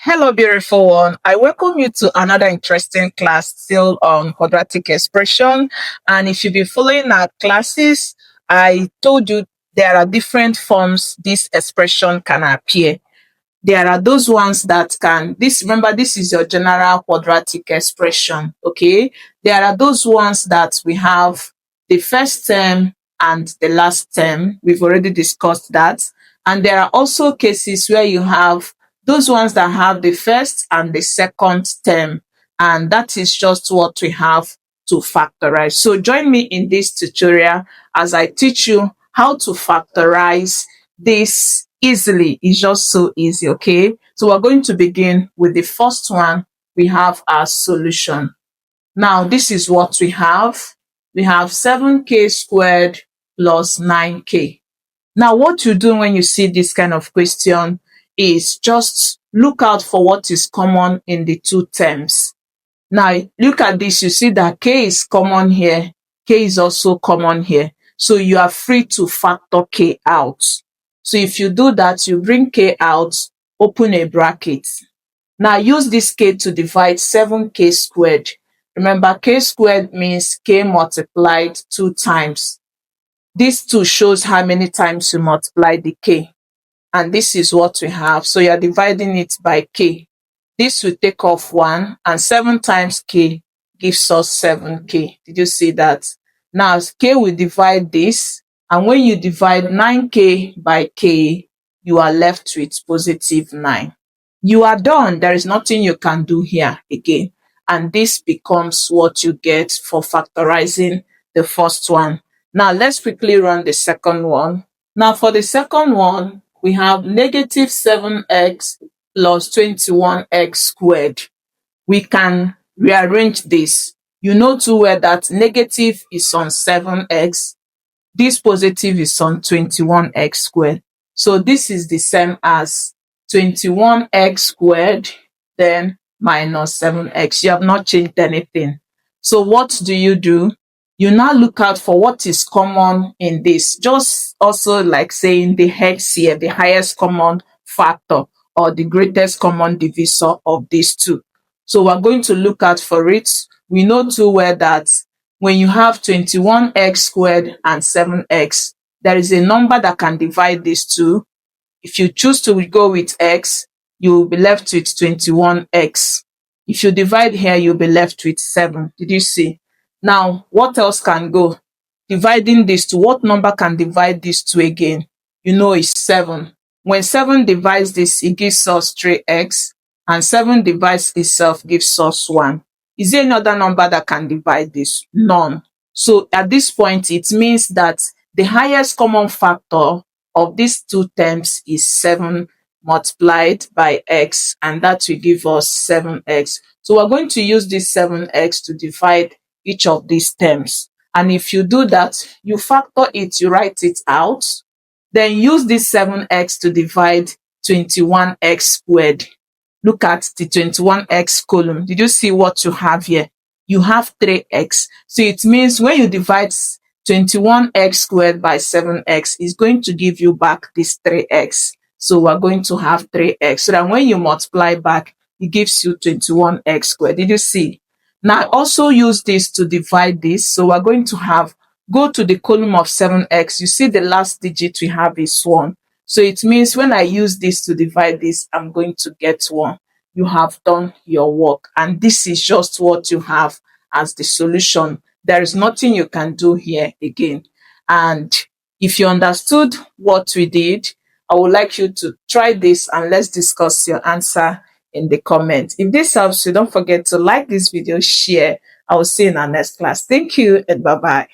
Hello, beautiful one. I welcome you to another interesting class still on quadratic expression. And if you've been following our classes, I told you there are different forms this expression can appear. There are those ones that can, remember, this is your general quadratic expression, okay? There are those ones that we have the first term and the last term. We've already discussed that. And there are also cases where you have those ones that have the first and the second term. And that is just what we have to factorize. So join me in this tutorial as I teach you how to factorize this easily. It's just so easy, okay? So we're going to begin with the first one. We have our solution. Now, this is what we have. We have 7k squared plus 9k. Now, what you do when you see this kind of question is just look out for what is common in the two terms. Now, look at this. You see that k is common here. K is also common here. So you are free to factor k out. So if you do that, you bring k out, open a bracket. Now use this k to divide 7k squared. Remember, k squared means k multiplied 2 times. This 2 shows how many times you multiply the k. And this is what we have. So you are dividing it by k. This will take off 1, and 7 times k gives us 7k. Did you see that? Now k will divide this, and when you divide 9k by k, you are left with positive 9. You are done. There is nothing you can do here again. And this becomes what you get for factorizing the first one. Now let's quickly run the second one. Now for the second one, we have negative 7x plus 21x squared. We can rearrange this. You know too well that negative is on 7x. This positive is on 21x squared. So this is the same as 21x squared, then minus 7x. You have not changed anything. So what do? You now look out for what is common in this. Just also like saying the x here, the highest common factor or the greatest common divisor of these two. So we're going to look out for it. We know too well that when you have 21x squared and 7x, there is a number that can divide these two. If you choose to go with x, you will be left with 21x. If you divide here, you'll be left with 7. Did you see? Now, what else can go? Dividing these two, what number can divide these two again? You know it's 7. When 7 divides this, it gives us 3x, and 7 divides itself gives us 1. Is there another number that can divide this? None. So at this point, it means that the highest common factor of these two terms is 7 multiplied by x, and that will give us 7x. So we're going to use this 7x to divide each of these terms. And if you do that, you factor it, you write it out, then use this 7x to divide 21x squared. Look at the 21x column. Did you see what you have here? You have 3x. So it means when you divide 21x squared by 7x, it's going to give you back this 3x. So we're going to have 3x. So that when you multiply back, it gives you 21x squared. Did you see? Now also use this to divide this. So we're going to have, go to the column of 7x. You see the last digit we have is 1. So it means when I use this to divide this, I'm going to get 1. You have done your work. And this is just what you have as the solution. There is nothing you can do here again. And if you understood what we did, I would like you to try this and let's discuss your answer in the comments. If this helps you, don't forget to like this video, share. I will see you in our next class. Thank you and bye-bye.